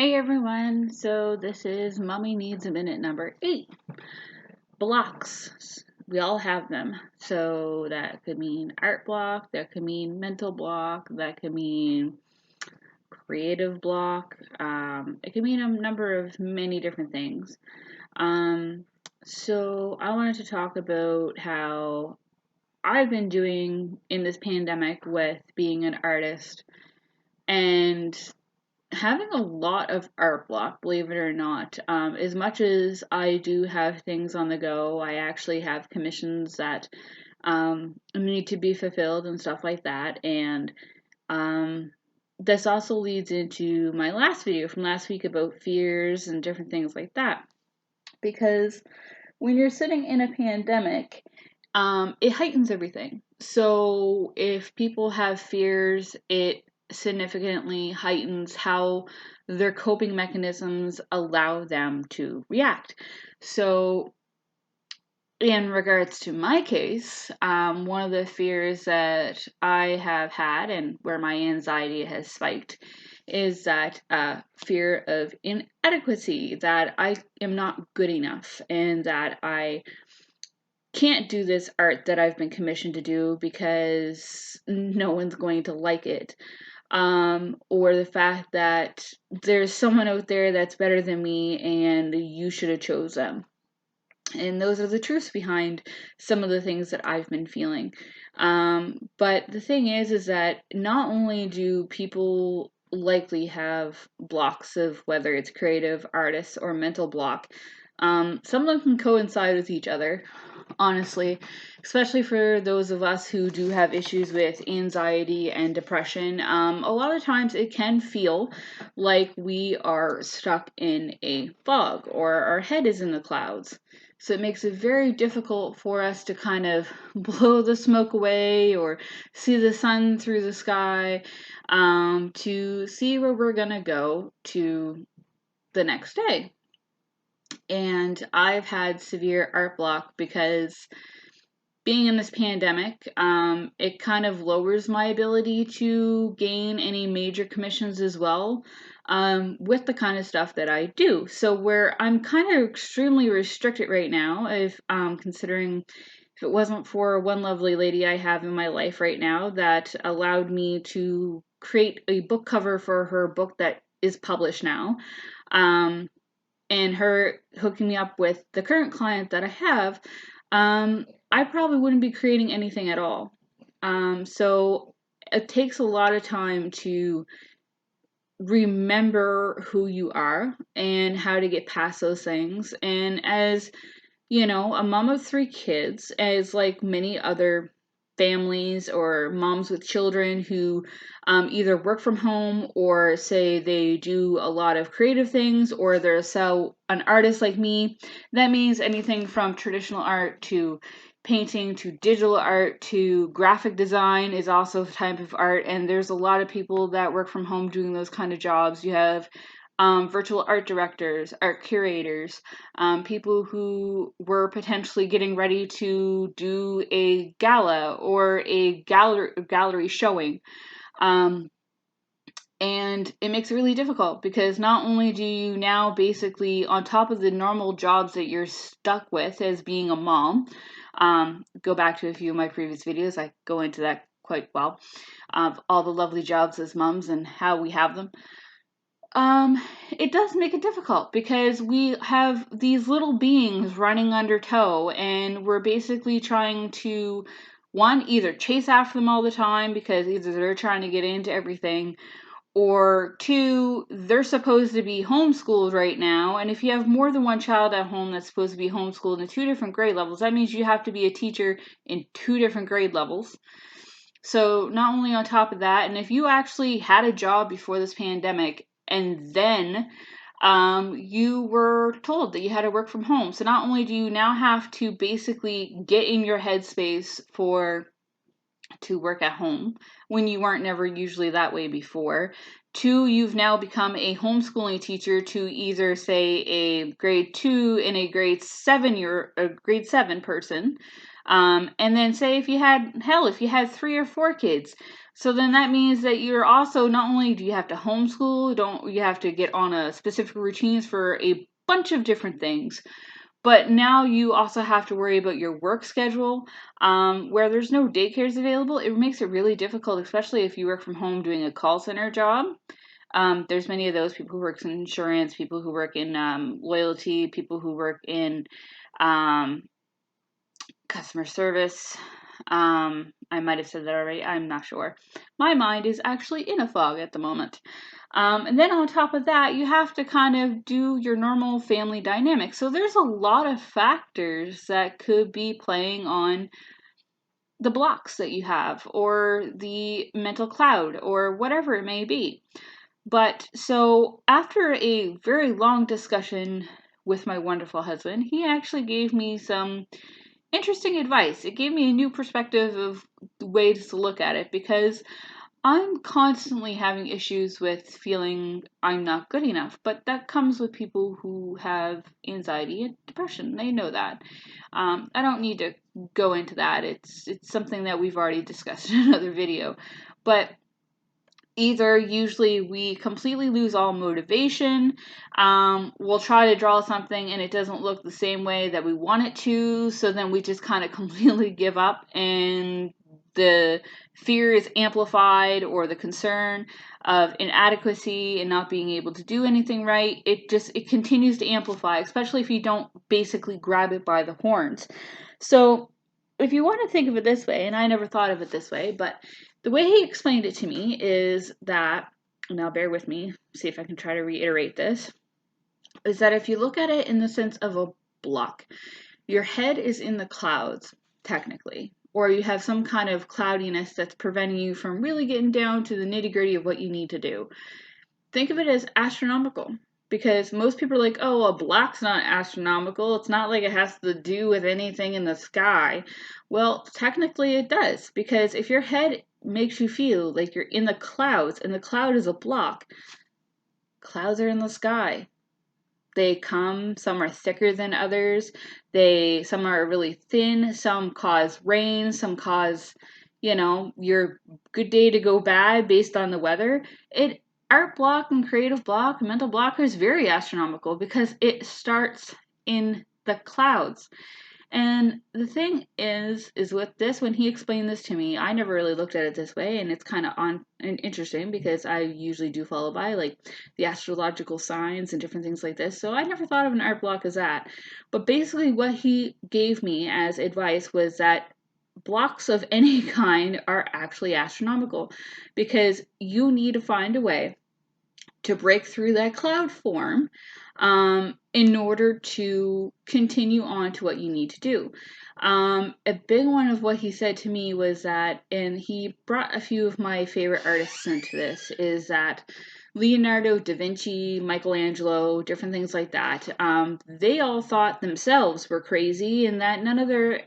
Hey everyone, so this is Mommy Needs a Minute number 8. Blocks. We all have them. So that could mean art block, that could mean mental block, that could mean creative block. It could mean a number of many different things. So I wanted to talk about how I've been doing in this pandemic with being an artist and having a lot of art block, believe it or not. As much as I do have things on the go, I actually have commissions that need to be fulfilled and stuff like that. And um, this also leads into my last video from last week about fears and different things like that. Because when you're sitting in a pandemic, it heightens everything. So if people have fears, it significantly heightens how their coping mechanisms allow them to react. So in regards to my case, one of the fears that I have had and where my anxiety has spiked is that fear of inadequacy, that I am not good enough and that I can't do this art that I've been commissioned to do because no one's going to like it. Or the fact that there's someone out there that's better than me and you should have chose them. And those are the truths behind some of the things that I've been feeling. But the thing is that not only do people likely have blocks of whether it's creative, artists, or mental block, some of them can coincide with each other, honestly, especially for those of us who do have issues with anxiety and depression. A lot of times it can feel like we are stuck in a fog or our head is in the clouds. So it makes it very difficult for us to kind of blow the smoke away or see the sun through the sky, to see where we're going to go to the next day. And I've had severe art block because being in this pandemic, it kind of lowers my ability to gain any major commissions as well, with the kind of stuff that I do. So where I'm kind of extremely restricted right now, if considering if it wasn't for one lovely lady I have in my life right now that allowed me to create a book cover for her book that is published now, and her hooking me up with the current client that I have, I probably wouldn't be creating anything at all. So it takes a lot of time to remember who you are and how to get past those things. And as you know, a mom of 3 kids, as like many other families or moms with children who either work from home or say they do a lot of creative things or they're an artist like me, that means anything from traditional art to painting to digital art to graphic design is also a type of art. And there's a lot of people that work from home doing those kind of jobs. You have virtual art directors, art curators, people who were potentially getting ready to do a gala or a gallery showing. And it makes it really difficult because not only do you now basically, on top of the normal jobs that you're stuck with as being a mom, go back to a few of my previous videos, I go into that quite well, of all the lovely jobs as moms and how we have them. It does make it difficult because we have these little beings running under tow and we're basically trying to, one, either chase after them all the time because either they're trying to get into everything, or two, they're supposed to be homeschooled right now. And if you have more than one child at home that's supposed to be homeschooled in 2 different grade levels, that means you have to be a teacher in 2 different grade levels. So not only on top of that, and if you actually had a job before this pandemic and then you were told that you had to work from home. So not only do you now have to basically get in your headspace to work at home when you weren't never usually that way before. 2, you've now become a homeschooling teacher to either say a grade 2 and a grade 7 person. And then say if you had 3 or 4 kids, so then that means that you're also, not only do you have to homeschool, you have to get on a specific routines for a bunch of different things. But now you also have to worry about your work schedule, where there's no daycares available. It makes it really difficult, especially if you work from home doing a call center job. There's many of those people who work in insurance, people who work in loyalty, people who work in um, customer service. I might have said that already. I'm not sure. My mind is actually in a fog at the moment. And then on top of that, you have to kind of do your normal family dynamic. So there's a lot of factors that could be playing on the blocks that you have, or the mental cloud, or whatever it may be. But so after a very long discussion with my wonderful husband, he actually gave me some interesting advice. It gave me a new perspective of ways to look at it, because I'm constantly having issues with feeling I'm not good enough, but that comes with people who have anxiety and depression. They know that. I don't need to go into that. It's something that we've already discussed in another video. But either usually we completely lose all motivation, we'll try to draw something and it doesn't look the same way that we want it to, so then we just kind of completely give up, and the fear is amplified, or the concern of inadequacy and not being able to do anything right, it continues to amplify, especially if you don't basically grab it by the horns. So if you want to think of it this way, and I never thought of it this way, but the way he explained it to me is that, now bear with me, see if I can try to reiterate this, is that if you look at it in the sense of a block, your head is in the clouds, technically, or you have some kind of cloudiness that's preventing you from really getting down to the nitty-gritty of what you need to do. Think of it as astronomical, because most people are like, oh, a block's not astronomical. It's not like it has to do with anything in the sky. Well, technically it does, because if your head makes you feel like you're in the clouds and the cloud is a block, clouds are in the sky. They come, some are thicker than others. Some are really thin, some cause rain, some cause, your good day to go bad based on the weather. Art block and creative block and mental block is very astronomical, because it starts in the clouds. And the thing is with this, when he explained this to me, I never really looked at it this way, and it's kind of on and interesting, because I usually do follow by like the astrological signs and different things like this. So I never thought of an art block as that. But basically what he gave me as advice was that blocks of any kind are actually astronomical, because you need to find a way to break through that cloud form, in order to continue on to what you need to do. A big one of what he said to me was that, and he brought a few of my favorite artists into this, is that Leonardo da Vinci, Michelangelo, different things like that, they all thought themselves were crazy and that none of their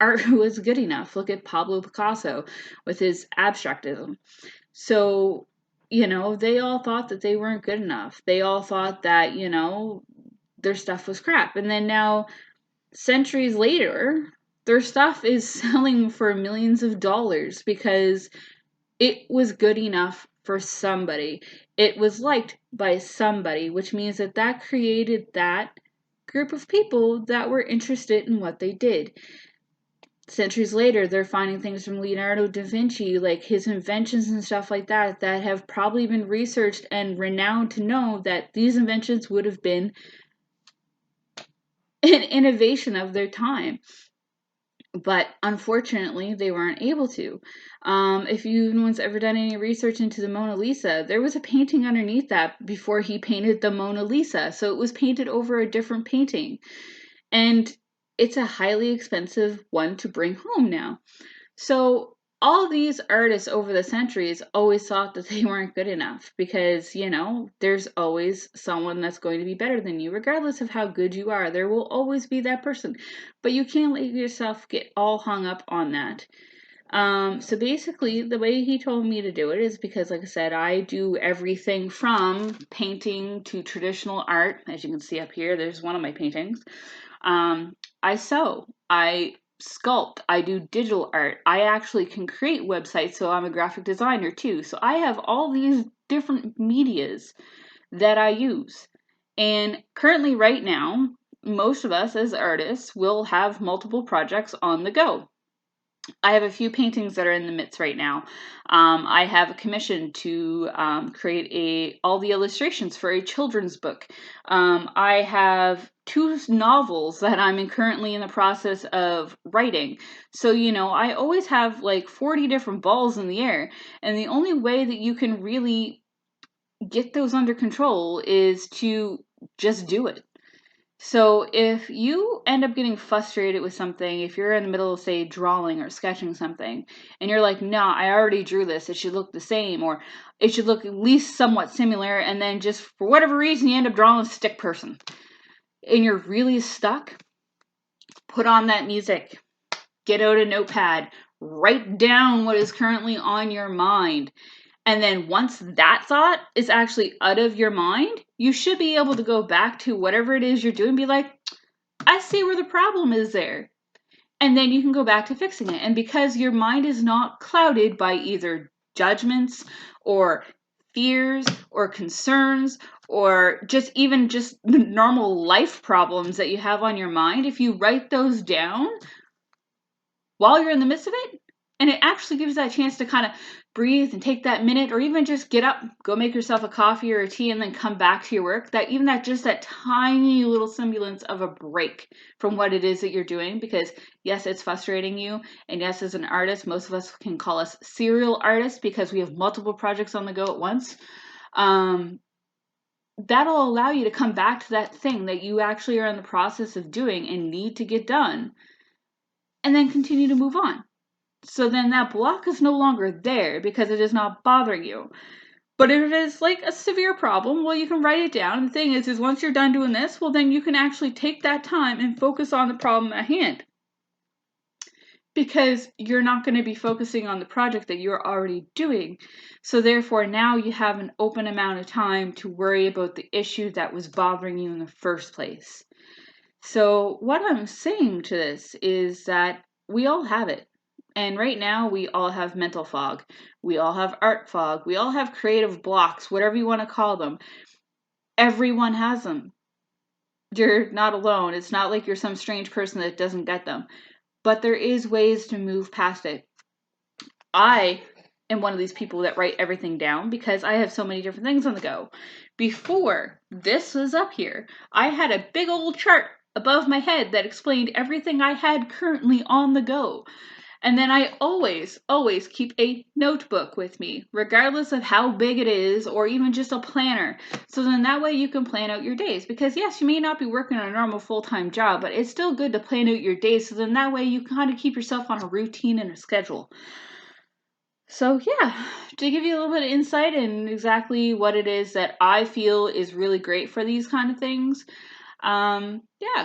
art was good enough. Look at Pablo Picasso with his abstractism. So, they all thought that they weren't good enough. They all thought that, their stuff was crap. And then now, centuries later, their stuff is selling for millions of dollars, because it was good enough for somebody. It was liked by somebody, which means that created that group of people that were interested in what they did. Centuries later, they're finding things from Leonardo da Vinci, like his inventions and stuff like that, that have probably been researched and renowned to know that these inventions would have been an innovation of their time. But unfortunately, they weren't able to. If anyone's ever done any research into the Mona Lisa, there was a painting underneath that before he painted the Mona Lisa. So it was painted over a different painting. And it's a highly expensive one to bring home now. So all these artists over the centuries always thought that they weren't good enough, because, there's always someone that's going to be better than you. Regardless of how good you are, there will always be that person. But you can't let yourself get all hung up on that. So basically, the way he told me to do it is because, like I said, I do everything from painting to traditional art. As you can see up here, there's one of my paintings. I sew. I sculpt, I do digital art, I actually can create websites, so I'm a graphic designer too. So I have all these different medias that I use. And currently, right now, most of us as artists will have multiple projects on the go. I have a few paintings that are in the midst right now. I have a commission to create all the illustrations for a children's book. I have two novels that I'm currently in the process of writing. So, I always have like 40 different balls in the air. And the only way that you can really get those under control is to just do it. So if you end up getting frustrated with something, if you're in the middle of, say, drawing or sketching something, and you're like, no, I already drew this, it should look the same, or it should look at least somewhat similar, and then just for whatever reason you end up drawing a stick person, and you're really stuck, put on that music, get out a notepad, write down what is currently on your mind. And then once that thought is actually out of your mind, you should be able to go back to whatever it is you're doing and be like, I see where the problem is there. And then you can go back to fixing it. And because your mind is not clouded by either judgments or fears or concerns or just normal life problems that you have on your mind, if you write those down while you're in the midst of it, and it actually gives that chance to kind of breathe and take that minute, or even just get up, go make yourself a coffee or a tea, and then come back to your work. That tiny little semblance of a break from what it is that you're doing, because yes, it's frustrating you. And yes, as an artist, most of us can call us serial artists because we have multiple projects on the go at once. That'll allow you to come back to that thing that you actually are in the process of doing and need to get done, and then continue to move on. So then that block is no longer there because it is not bothering you. But if it is like a severe problem, well, you can write it down. And the thing is once you're done doing this, well, then you can actually take that time and focus on the problem at hand. Because you're not going to be focusing on the project that you're already doing. So therefore, now you have an open amount of time to worry about the issue that was bothering you in the first place. So what I'm saying to this is that we all have it. And right now, we all have mental fog. We all have art fog. We all have creative blocks, whatever you want to call them. Everyone has them. You're not alone. It's not like you're some strange person that doesn't get them. But there is ways to move past it. I am one of these people that write everything down because I have so many different things on the go. Before this was up here, I had a big old chart above my head that explained everything I had currently on the go. And then I always keep a notebook with me, regardless of how big it is, or even just a planner. So then that way you can plan out your days. Because yes, you may not be working a normal full-time job, but it's still good to plan out your days. So then that way you kind of keep yourself on a routine and a schedule. So yeah, to give you a little bit of insight in exactly what it is that I feel is really great for these kind of things.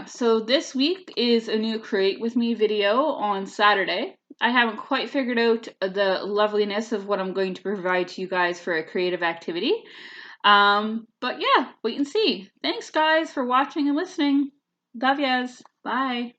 So this week is a new Create With Me video on Saturday. I haven't quite figured out the loveliness of what I'm going to provide to you guys for a creative activity. But yeah, wait and see. Thanks guys for watching and listening. Love yas. Bye.